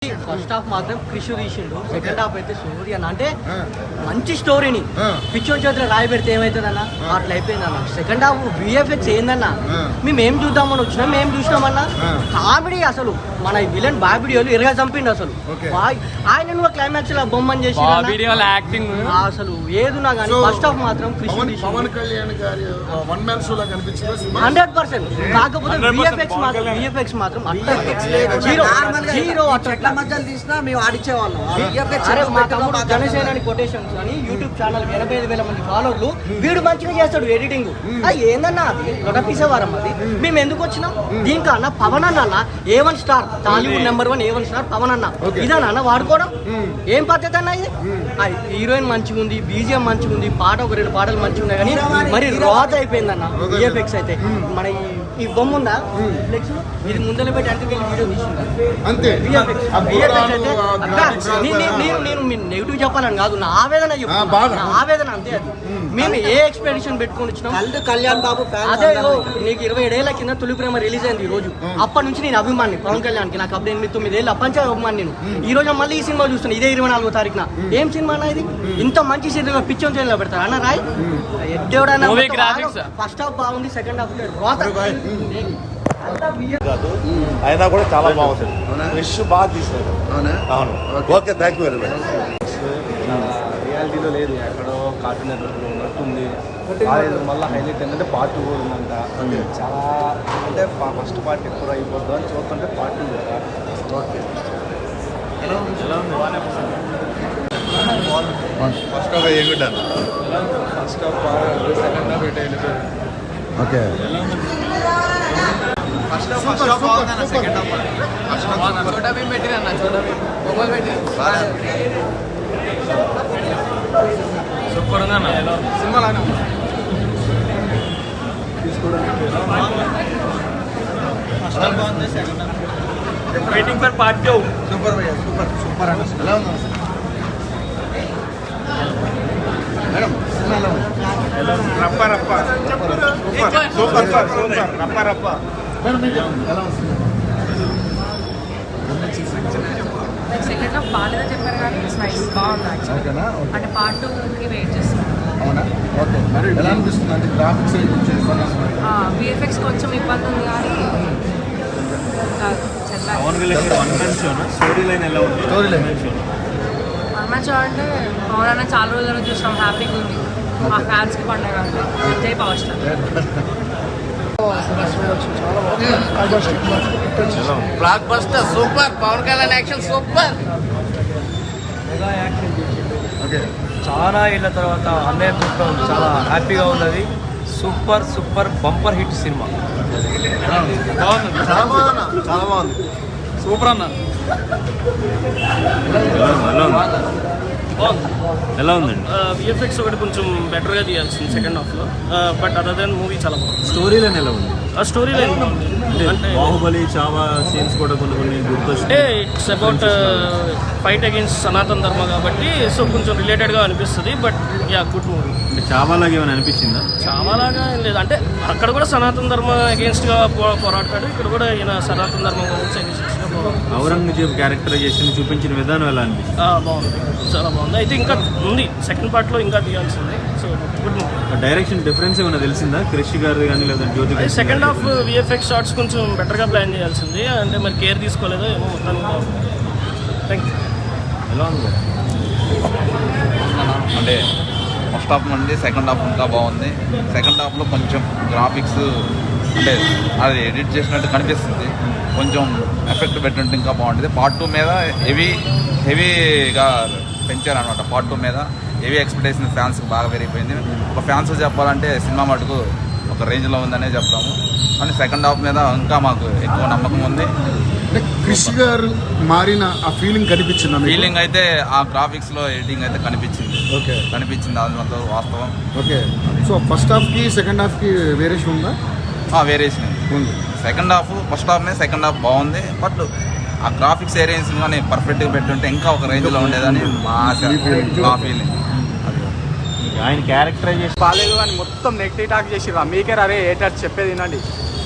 First half మాత్రం క్రిష్ తీసిండు, second half అయితే సూర్య అన్న అంటే మంచి స్టోరీని పిచ్చోని చేతిలో రాయి పెడితే ఏమవుతుందన్న అట్లా అయిపోయిందన్న. సెకండ్ హాఫ్ విఎఫ్ఎక్స్ ఏందన్న, మేము ఏం చూద్దామని వచ్చినాం, మేము చూసినామన్నా కామెడీ. అసలు మన విలన్ బాబిడియోలు ఇరగా చంపిండు అసలు. ఆయన నువ్వు క్లైమాక్స్ లో బొమ్మని చేసి అసలు ఏదున్నా కానీ ఫస్ట్ హాఫ్ మాత్రం క్రిష్ 100%. కాకపోతే విఎఫ్ఎక్స్ మాత్రం జనసేన కొటేషన్స్ అని యూట్యూబ్ ఛానల్ 85,000 మంది ఫాలోవర్లు, వీడు మంచిగా చేస్తాడు ఎడిటింగ్. ఏందన్నా అది లొడపిసేవారం అది. మేము ఎందుకు వచ్చినాం దీనికి అన్న పవన్ అన్న A1 star, Tollywood number 1 A1 star Pawan అన్న. ఇదన్నా వాడుకోవడం ఏం పద్ధతి అన్న ఇది? హీరోయిన్ మంచిగా ఉంది, బీజిఎం మంచిగా ఉంది, పాట ఒక 2 పాటలు మంచిగా ఉన్నాయి కానీ మరి రాత అయిపోయిందన్న విఎఫ్ఎక్స్ అయితే. మన ఈ బొమ్మ ఉందా ఫ్లెక్స్, ఇది ముందర పెట్టి అంటే వీడియో తీసుకుంటా అంతే. నేను నెగిటివ్ చెప్పాలని కాదు, నా ఆవేదన నా ఆవేదన అంతే. అది మేము ఏ ఎక్స్పెక్టేషన్ పెట్టుకొని వచ్చినాం. కళ్యాణ్ బాబు అదే నీకు 27 ఏళ్ల కింద తొలి ప్రేమ రిలీజ్ అయింది ఈ రోజు. అప్పటి నుంచి నేను అభిమాని పవన్ కళ్యాణ్కి. నాకు అప్పుడు 8-9 ఏళ్ళు అప్పటి నుంచి అభిమాని నేను. ఈ రోజు మళ్ళీ ఈ సినిమా చూస్తాను, ఇదే 24వ తారీఖున. ఏం సినిమా అన్న ఇది? ఇంత మంచి సినిమా పిచ్చోన్ చేయాలి పెడతారు అన్న రాయ్. ఎడ్డేవడన్నా ఫస్ట్ హాఫ్ బాగుంది, సెకండ్ హాఫ్ అయినా కూడా చాలా బాగుంటుంది. ఫ్రెష్ బాగా తీసారు. అవును, okay, thank you very much. రియాలిటీలో లేదు, ఎక్కడో కార్టూన్ నెట్వర్క్లో ఉన్నట్టుంది. మళ్ళీ హైలైట్ ఏంటంటే పార్ట్ 2 కూడా ఉందంట. చాలా అంటే ఫస్ట్ పార్ట్ ఎక్కువ అయిపోద్దు అని చూస్తుంటే పార్ట్ 2 కదా. ఓకే, ఫస్ట్ హాఫ్ ఏమిటాను, ఫస్ట్ హాఫ్ సెకండ్ హాఫ్ ఎటు వెళ్ళిపోయింది. ఓకే, సూపర్ ఉందన్న సినిమా. Waiting for part 2. సూపర్ భయ్యా, సూపర్ సూపర్ అన్న. ఎలా ఉంది మేడం సినిమా? ఎలా ఉంది? రప్ప రప్ప సూపర్ సూపర్ సూపర్ రప్ప రప్ప. సెకండ్ హాఫ్ బాగాలేదో చెప్పారు కానీ ఇట్స్ నైస్, బాగుంది యాక్చువల్లీ. అంటే పార్ట్ 2కి వెయిట్ చేస్తున్నాను. అవునా? ఓకే, మరి ఎలా అనిపిస్తుంది? అంటే గ్రాఫిక్స్ విఎఫ్ఎక్స్ కొంచెం ఇబ్బంది ఉంది కానీ స్టోరీ లైన్ ఎలా ఉంది? స్టోరీ లైన్ అన్న చూడంటే పవన్ అన్న చాలా రోజులు చూసినాం, హ్యాపీగా ఉంది. మా ఫ్యాన్స్కి పండుగ జై power star. Blockbuster super, Pawan Kalyan action super. Okay, చాలా ఏళ్ళ తర్వాత అన్నయ్య చూడటం చాలా హ్యాపీగా ఉన్నది. Super super bumper hit cinema. బాగుంది, చాలా బాగుంది, చాలా బాగుంది, సూపర్ అన్న. ఎలా ఉందండి? విఎఫ్ఎక్స్ ఒకటి కొంచెం బెటర్గా తీయాల్సింది సెకండ్ హాఫ్లో, బట్ అదర్ దెన్ మూవీ చాలా బాగుంది. స్టోరీ లైన్ ఎలా ఉంది? ఆ స్టోరీ లైన్ బాగుంది. అంటే బాహుబలి చావా సీన్స్ కూడా కొన్ని గుర్తొచ్చాయి. అంటే it's about fight against Sanatan ధర్మ కాబట్టి సో కొంచెం రిలేటెడ్గా అనిపిస్తుంది. But yeah, good movie. అంటే చావాలాగా ఏమైనా అనిపించిందా? చావాలాగా ఏం లేదు, అంటే అక్కడ కూడా సనాతన్ ధర్మ అగేన్స్ట్గా పోరాడతాడు, ఇక్కడ కూడా ఈయన సనాతన్ ధర్మం గురించి అగేన్స్ట్గా పోరాడు. ఔరంగజేబ్ క్యారెక్టరైజేషన్ చూపించిన విధానం ఎలా అనిపించింది? బాగుంది, చాలా బాగుంది. అయితే ఇంకా ఉంది, సెకండ్ పార్ట్లో ఇంకా తీయాల్సింది. So good movie. Direction difference ఏమైనా తెలిసిందా? క్రిష్ గారిది కానీ లేదా జ్యోతి గారి? సెకండ్ హాఫ్ విఎఫ్ఎక్స్ షార్ట్స్ కొంచెం బెటర్గా ప్లాన్ చేయాల్సింది, అంటే మరి కేర్ తీసుకోలేదో ఏమో మొత్తానికి బాగుంది. Thank you. ఎలా ఉంది? అంటే ఫస్ట్ హాఫ్ నుండి సెకండ్ హాఫ్ ఇంకా బాగుంది. సెకండ్ హాఫ్లో కొంచెం గ్రాఫిక్స్ అంటే అది ఎడిట్ చేసినట్టు కనిపిస్తుంది, కొంచెం ఎఫెక్ట్ పెట్టినట్టు ఇంకా బాగుంటుంది. పార్ట్ 2 మీద హెవీగా పెంచారనమాట. పార్ట్ 2 మీద హెవీ ఎక్స్పెక్టేషన్ ఫ్యాన్స్కి బాగా పెరిగిపోయింది. ఒక ఫ్యాన్స్ చెప్పాలంటే సినిమా మటుకు ఒక రేంజ్లో ఉందనే చెప్తాము. కానీ సెకండ్ హాఫ్ మీద ఇంకా మాకు ఎక్కువ నమ్మకం ఉంది. అంటే క్రిష్ గారు మారిన ఆ ఫీలింగ్ కనిపించింది. ఫీలింగ్ అయితే ఆ గ్రాఫిక్స్లో ఎడిటింగ్ అయితే కనిపించింది. ఓకే, కనిపించింది, అది వాస్తవం. ఓకే. సో ఫస్ట్ హాఫ్కి సెకండ్ హాఫ్కి వేరియేషన్ ఉందా? వేరియేషన్ ఉంది. సెకండ్ హాఫ్ ఫస్ట్ హాఫ్ మీద సెకండ్ హాఫ్ బాగుంది. బట్ ఆ గ్రాఫిక్స్ ఏరియాస్ కానీ పర్ఫెక్ట్గా పెట్టుంటే ఇంకా ఒక రేంజ్లో ఉండేదని మా ఫీలింగ్. ఆయన క్యారెక్టరైజేషన్ బాగాలేదు అని మొత్తం నెగిటివ్ టాక్ చేసిరా. మీకే రే ఏటట్టు చెప్పేది వినండి.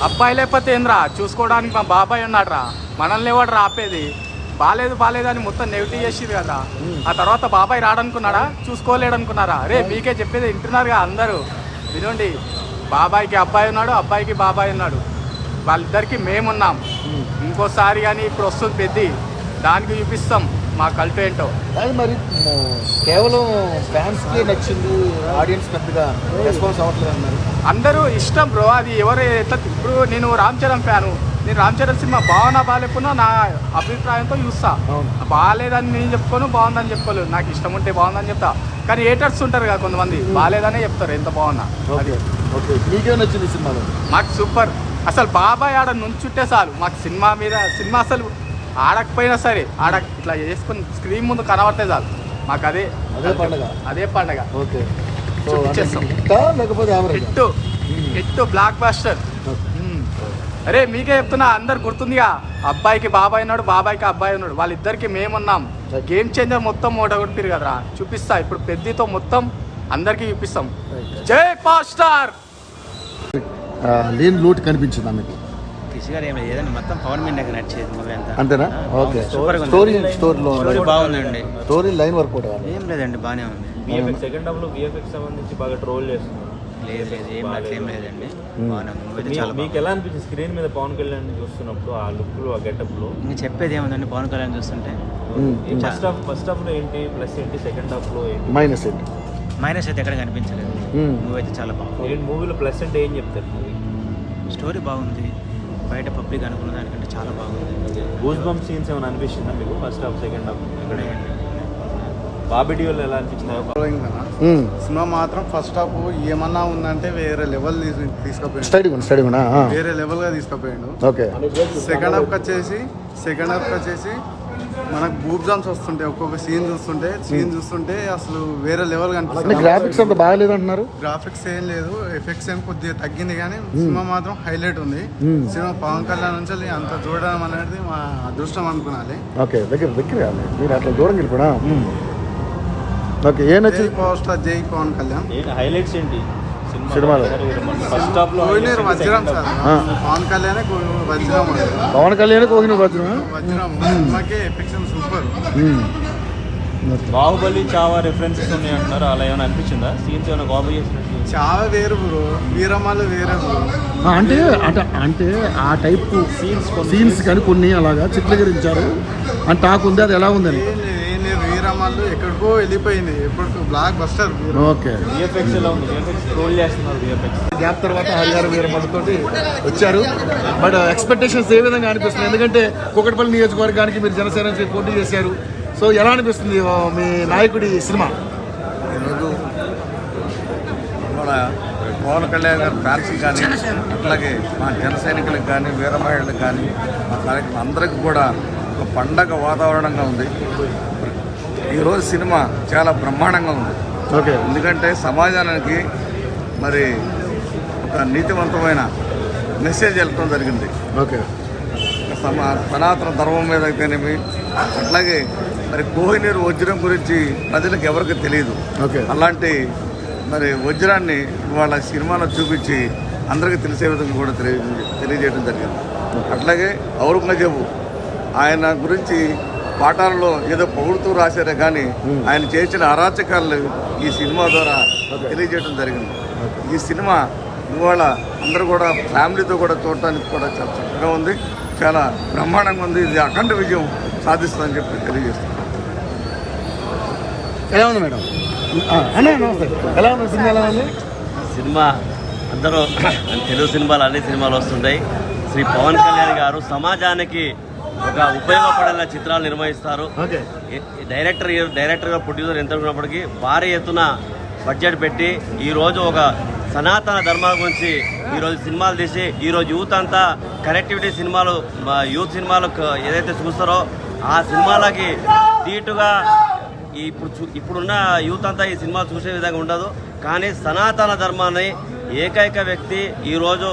అబ్బాయి లేకపోతే ఏంద్రా చూసుకోవడానికి మా బాబాయ్ ఉన్నాడు రా, మనల్ని ఎవడు రాపేది. బాలేదు అని మొత్తం నెగిటివ్ చేసేది కదా. ఆ తర్వాత బాబాయ్ రాడనుకున్నాడా, చూసుకోలేడు అనుకున్నారా? అరే మీకే చెప్పేది వింటున్నారుగా అందరూ, వినండి. బాబాయ్కి అబ్బాయి ఉన్నాడు, అబ్బాయికి బాబాయ్ ఉన్నాడు, వాళ్ళిద్దరికి మేమున్నాం. ఇంకోసారి కానీ ఇప్పుడు వస్తుంది పెద్ది, దానికి చూపిస్తాం మా కల్ట్ ఏంటో. అది మరి కేవలం ఫ్యాన్స్కి నచ్చింది, ఆడియన్స్ పెద్దగా రెస్పాన్స్ అవ్వట్లేదు అన్నారు. అందరూ ఇష్టం బ్రో, అది ఎవరు ఎట్లా. ఇప్పుడు నేను రామ్ చరణ్ ఫ్యాను, నేను రామ్ చరణ్ సినిమా బాగాలేకున్నా నా అభిప్రాయంతో చూస్తా. బాగాలేదని నేను చెప్పుకోను, బాగుందని చెప్పుకోలేదు. నాకు ఇష్టం ఉంటే బాగుందని చెప్తా, కానీ హేటర్స్ ఉంటారు కదా కొంతమంది, బాగాలేదనే చెప్తారు ఎంత బాగున్నా. ఓకే ఓకే, మీకేం నచ్చింది సినిమాలో? మాకు సూపర్, అసలు బాబాయ్ ఆడ నుంచుంటే చాలు మాకు సినిమా మీద. సినిమా అసలు ఆడకపోయినా సరే ఆడ ఇట్లా చేసుకుని స్క్రీన్ ముందు కనబడితే చాలు మాకు అదే పండగ. ఓకే, లేకపోతే హిట్ బ్లాక్ బాస్టర్. అరే మీకే చెప్తున్నా, అందరు గుర్తుందిగా, అబ్బాయికి బాబాయ్ ఉన్నాడు, బాబాయ్కి అబ్బాయి ఉన్నాడు, వాళ్ళిద్దరికి మేమున్నాం. గేమ్ చేంజర్ మొత్తం ఓడగొట్టిరు కదరా, చూపిస్తా ఇప్పుడు పెద్దతో మొత్తం అందరికీ చూపిస్తాం. జై పవర్ స్టార్. లేని లోటు కనిపించింది మీకు? ఏదైనా మొత్తం పవన్ మీద నచ్చేది మూవీ అంతా. అంతేనా? ఓకే. స్టోరీ బాగుందండి, స్టోరీ లైన్ వర్క్ కూడా ఏం లేదండి, బాగానే ఉంది. సెకండ్ హాఫ్ లో విఎఫ్ఎక్స్ సంబంధించి బాగా ట్రోల్ చేస్తున్నారు. లేదు ఏం లేదండి, బాగానే ఉంది. మీకు ఎలా అనిపించింది స్క్రీన్ మీద పవన్ కళ్యాణ్ చూస్తున్నప్పుడు, ఆ లుక్ లో, ఆ గెటప్ లో? ఇంకా చెప్పేది ఏముందండి, పవన్ కళ్యాణ్ చూస్తుంటే ఫస్ట్ హాఫ్ లో ఏంటి ప్లస్ ఏంటి, సెకండ్ హాఫ్ లో ఏంటి మైనస్ ఏంటి? మైనస్ అయితే ఎక్కడ కనిపించలేదు. మూవీ అయితే చాలా బాగుంది. మూవీలో ప్లస్ అంటే ఏం చెప్తారు? స్టోరీ బాగుంది, బయట పబ్లిక్ అనుకున్న దానికంటే చాలా బాగుంది. గూస్ బంప్ సీన్స్ ఏమైనా అనిపించిందా మీకు ఫస్ట్ హాఫ్ సెకండ్ హాఫ్? ఇక్కడ బాబీ డియోలో ఎలా అనిపించింది? సినిమా మాత్రం ఫస్ట్ హాఫ్ ఏమన్నా ఉందంటే వేరే లెవెల్ తీసుకుపోయాడు, వేరే లెవెల్ గా తీసుకుపోయాడు. ఓకే. సెకండ్ హాఫ్ వచ్చేసి మనకు బూబ్ జామ్స్ వస్తుంటాయి, ఒక్కొక్క సీన్ చూస్తుంటే అసలు వేరే లెవెల్ కనిపిస్తుంది. గ్రాఫిక్స్ అంత బాగాలేదు అంటున్నారు. గ్రాఫిక్స్ ఏం లేదు, ఎఫెక్ట్స్ ఏం కొద్దిగా తగ్గింది, కానీ సినిమా మాత్రం హైలైట్ ఉంది. సినిమా పవన్ కళ్యాణ్ నుంచి అంత చూడడం అనేది మా అదృష్టం అనుకున్నాలి. ఓకే, దగ్గర మీరు అట్లా దూరం వెళ్ళిపోడా. ఓకే, ఏ నచ్చింది? పవర్ స్టార్ జై పవన్ కళ్యాణ్. హైలైట్స్ ఏంటి సినిమాలో? ఫస్ట్ హాఫ్ లో వజ్రం సార్, పవన్ కళ్యాణ్ వజ్రం, పవన్ కళ్యాణ్ కోహినూర్ వజ్రం. సినిమాకే affection super. Baahubali Chhaava references ఉన్నాయి అంటున్నారు, అలా ఏమైనా అనిపించిందా? సీన్స్ ఏమైనా కాపీ చేసినట్టు? చావా వేరు బ్రో, వీరమాలు వేరే బ్రో. అంటే ఆ టైప్ సీన్స్ కానీ కొన్ని అలాగా చిత్రీకరించారు అని టాక్ ఉంది, అది ఎలా ఉందని? ఏం లేదు, వీరమాలు ఎక్కడికో వెళ్ళిపోయింది, ఎప్పటికో బ్లాక్ బస్టర్. ఓకే. విఎఫ్ఎక్స్ ఎలా ఉంది? విఎఫ్ఎక్స్ రోల్ చేస్తున్నారు, విఎఫ్ఎక్స్ గ్యాప్ తర్వాత హరిగారు వీరమలతోటి వచ్చారు. బట్ ఎక్స్పెక్టేషన్స్ ఏ విధంగా అనిపిస్తుంది? ఎందుకంటే కూకట్పల్లి నియోజకవర్గానికి మీరు జనసేన నుంచి పోటీ చేశారు. సో ఎలా అనిపిస్తుంది మీ నాయకుడి సినిమా? ఈరోజు మన పవన్ కళ్యాణ్ గారి ఫ్యాన్స్కి కానీ, అట్లాగే మా జన సైనికులకు కానీ, వీర మహిళలకు కానీ, మా కార్యక్రమం అందరికీ కూడా ఒక పండగ వాతావరణంగా ఉంది. ఈరోజు సినిమా చాలా బ్రహ్మాండంగా ఉంది. ఓకే. ఎందుకంటే సమాజానికి మరి ఒక నీతివంతమైన మెసేజ్ వెళ్ళటం జరిగింది. ఓకే. సనాతన ధర్మం మీద అయితేనేమి, అట్లాగే మరి కోహినూర్ వజ్రం గురించి ప్రజలకు ఎవరికి తెలియదు. ఓకే. అలాంటి మరి వజ్రాన్ని వాళ్ళ సినిమాలో చూపించి అందరికీ తెలిసే విధంగా కూడా తెలియజేయడం జరిగింది. అట్లాగే ఔరంగజేబు ఆయన గురించి పాఠాలలో ఏదో పొగుడుతూ రాశారే కానీ ఆయన చేసిన అరాచకాలు ఈ సినిమా ద్వారా తెలియజేయడం జరిగింది. ఈ సినిమా ఇవాళ అందరూ కూడా ఫ్యామిలీతో కూడా చూడటానికి కూడా చాలా చక్కగా ఉంది, చాలా బ్రహ్మాండంగా ఉంది. ఇది అఖండ విజయం సాధిస్తుందని చెప్పి తెలియజేస్తుంది. ఎలా ఉంది మేడం? ఎలా ఉంది సినిమా? ఎలా ఉంది సినిమా? అందరూ తెలుగు సినిమాలు, అన్ని సినిమాలు వస్తుంటాయి. శ్రీ పవన్ కళ్యాణ్ గారు సమాజానికి ఒక ఉపయోగపడేలా చిత్రాలు నిర్వహిస్తారు. డైరెక్టర్గా ప్రొడ్యూసర్ ఎంత ఉన్నప్పటికీ భారీ ఎత్తున బడ్జెట్ పెట్టి ఈరోజు ఒక సనాతన ధర్మాల గురించి ఈరోజు సినిమాలు తీసి ఈరోజు యూత్ అంతా కనెక్టివిటీ సినిమాలు, యూత్ సినిమాలు ఏదైతే చూస్తారో ఆ సినిమాలకి ధీటుగా ఇప్పుడున్న యూత్ అంతా ఈ సినిమా చూసే విధంగా ఉండదు. కానీ సనాతన ధర్మాన్ని ఏకైక వ్యక్తి ఈరోజు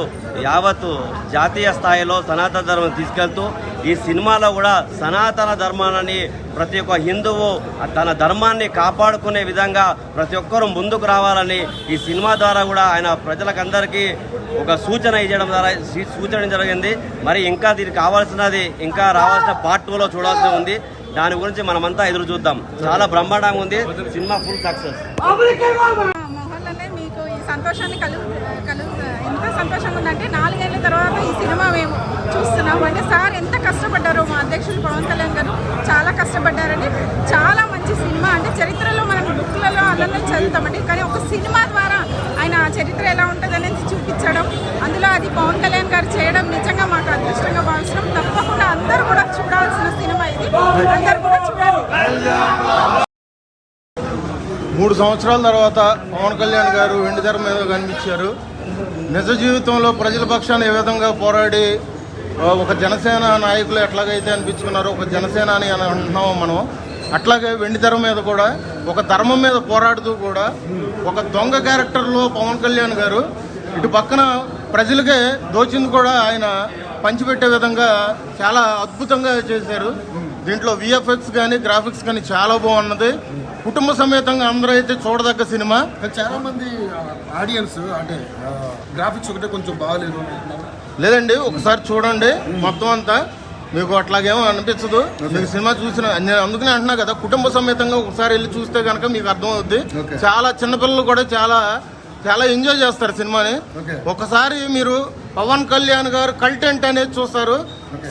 యావత్తు జాతీయ స్థాయిలో సనాతన ధర్మం తీసుకెళ్తూ ఈ సినిమాలో కూడా సనాతన ధర్మాన్ని ప్రతి ఒక్క హిందువు తన ధర్మాన్ని కాపాడుకునే విధంగా ప్రతి ఒక్కరూ ముందుకు రావాలని ఈ సినిమా ద్వారా కూడా ఆయన ప్రజలకందరికీ ఒక సూచన సూచన జరిగింది. మరి ఇంకా దీనికి కావాల్సినది ఇంకా రావాల్సిన పార్ట్ 2లో చూడాల్సి ఉంది. దాని గురించి మనమంతా ఎదురు చూద్దాం. చాలా బ్రహ్మాండంగా ఉంది సినిమా, ఫుల్ సక్సెస్. మోహన్లాల్ మీకు ఈ సంతోషాన్ని ఎంత సంతోషంగా ఉందంటే 4 ఏళ్ల తర్వాత ఈ సినిమా మేము చూస్తున్నాము. అంటే సార్ ఎంత కష్టపడ్డారో, మా అధ్యక్షులు పవన్ కళ్యాణ్ గారు చాలా కష్టపడ్డారని. చాలా మంచి సినిమా. అంటే చరిత్రలో మనం బుక్లలో అలా చదువుతామండి, కానీ ఒక సినిమా ద్వారా ఆయన చరిత్ర ఎలా ఉంటుంది అనేది చూపించడం, అందులో అది పవన్ కళ్యాణ్ గారు చేయడం నిజంగా మాకు అదృష్టంగా భావిస్తున్నాం. తప్పకుండా అందరూ కూడా చూడాల్సిన సినిమా ఇది. అందరూ కూడా చూడాలి. 3 సంవత్సరాల తర్వాత పవన్ కళ్యాణ్ గారు వెండితెర మీద కనిపించారు. నిజ జీవితంలో ప్రజల పక్షాన ఏ విధంగా పోరాడి ఒక జనసేన నాయకులు ఎట్లాగైతే అనిపించుకున్నారో, ఒక జనసేన అని అంటున్నామో మనం, అట్లాగే వెండితెర మీద కూడా ఒక ధర్మం మీద పోరాడుతూ కూడా ఒక దొంగ క్యారెక్టర్లో పవన్ కళ్యాణ్ గారు ఇటు పక్కన ప్రజలకే దోచింది కూడా ఆయన పంచిపెట్టే విధంగా చాలా అద్భుతంగా చేశారు. దీంట్లో విఎఫ్ఎక్స్ కానీ గ్రాఫిక్స్ కానీ చాలా బాగున్నది. కుటుంబ సమేతంగా అందరూ అయితే చూడదగ్గ సినిమా. చాలా మంది ఆడియన్స్ అంటే గ్రాఫిక్స్ ఒకటే కొంచెం బాగాలేదు లేదండి, ఒకసారి చూడండి మొత్తం అంతా, మీకు అట్లాగేమో అనిపించదు. మీకు సినిమా చూసిన నేను అందుకనే అంటున్నా కదా, కుటుంబ సమేతంగా ఒకసారి వెళ్ళి చూస్తే కనుక మీకు అర్థం అవుద్ది. చాలా చిన్నపిల్లలు కూడా చాలా చాలా ఎంజాయ్ చేస్తారు సినిమాని. ఒకసారి మీరు పవన్ కళ్యాణ్ గారు కంటెంట్ అనేది చూస్తారు.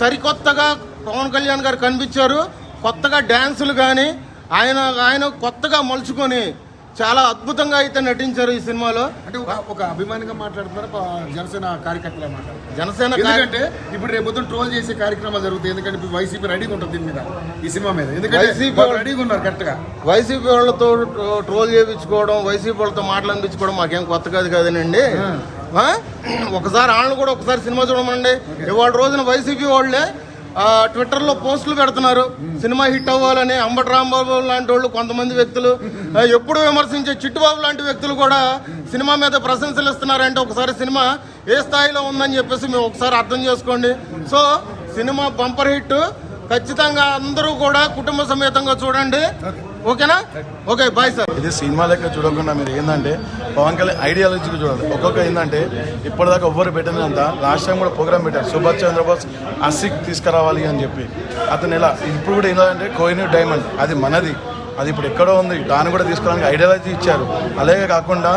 సరికొత్తగా పవన్ కళ్యాణ్ గారు కనిపించారు. కొత్తగా డ్యాన్సులు కానీ ఆయన కొత్తగా మలుచుకొని చాలా అద్భుతంగా అయితే నటించారు ఈ సినిమాలో. అంటే ఒక అభిమానిగా మాట్లాడుతున్నారు, జనసేన కార్యకర్తగా మాట్లాడుతున్నారు. జనసేన ఎందుకంటే ఇప్పుడు రేపు ట్రోల్ చేసే కార్యక్రమాలు జరుగుతాయి. ఎందుకంటే ఇప్పుడు వైసీపీ రెడీగా ఉంటుంది దీని మీద, ఈ సినిమా మీద. ఎందుకంటే వైసీపీ రెడీగా ఉన్నారు కరెక్ట్ గా. వైసీపీ వాళ్ళతో ట్రోల్ చేయించుకోవడం, వైసీపీ వాళ్ళతో మాట్లాడించుకోవడం మాకేం కొత్త కాదండి. ఒకసారి వాళ్ళని కూడా ఒకసారి సినిమా చూడమండి. ఇవాళ రోజున వైసీపీ వాళ్ళే ట్విట్టర్లో పోస్టులు పెడుతున్నారు సినిమా హిట్ అవ్వాలని. అంబటి రాంబాబు లాంటి వాళ్ళు, కొంతమంది వ్యక్తులు, ఎప్పుడు విమర్శించే చిట్టుబాబు లాంటి వ్యక్తులు కూడా సినిమా మీద ప్రశంసలు ఇస్తున్నారంటే ఒకసారి సినిమా ఏ స్థాయిలో ఉందని చెప్పేసి మేము ఒకసారి అర్థం చేసుకోండి. So cinema bumper hit. ఖచ్చితంగా అందరూ కూడా కుటుంబ సమేతంగా చూడండి. ఓకేనా? Okay, bye sir. ఇది సినిమా లెక్క చూడకుండా మీరు ఏంటంటే పవన్ కళ్యాణ్ ఐడియాలజీకి చూడాలి. ఒక్కొక్క ఏంటంటే ఇప్పటిదాకా ఎవ్వరు పెట్టినంత లాస్ట్ టైం కూడా ప్రోగ్రామ్ పెట్టారు, సుభాష్ చంద్రబోస్ అసిక్ తీసుకురావాలి అని చెప్పి. అతను ఎలా ఇప్పుడు కూడా ఏంటంటే కోహినూర్ డైమండ్ అది మనది, అది ఇప్పుడు ఎక్కడో ఉంది, దాన్ని కూడా తీసుకురావడానికి ఐడియాలజీ ఇచ్చారు. అలాగే కాకుండా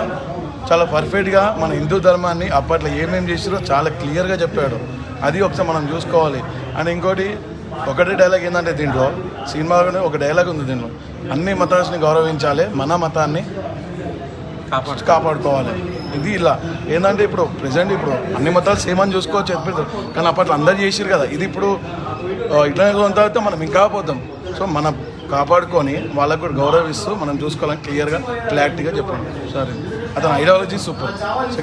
చాలా పర్ఫెక్ట్గా మన హిందూ ధర్మాన్ని అప్పట్లో ఏమేమి చేసారో చాలా క్లియర్గా చెప్పాడు. అది ఒకసారి మనం చూసుకోవాలి. అండ్ ఇంకోటి ఒకటే డైలాగ్ ఏంటంటే దీంట్లో సినిమాలోనే ఒక డైలాగ్ ఉంది, దీంట్లో అన్ని మతాలని గౌరవించాలి, మన మతాన్ని కాపాడుకోవాలి. ఇది ఇలా ఏంటంటే ఇప్పుడు ప్రజెంట్ ఇప్పుడు అన్ని మతాలు సేమ్ అని చూసుకోవచ్చు చెప్పారు, కానీ అప్పట్లో అందరు చేసారు కదా. ఇది ఇప్పుడు ఇట్లా తర్వాత మనం ఇంకా పోతాం. సో మనం కాపాడుకొని వాళ్ళకు కూడా గౌరవిస్తూ మనం చూసుకోవాలని క్లియర్గా క్లారిటీగా చెప్పండి. సరే, అతని ఐడియాలజీ సూపర్. సెకండ్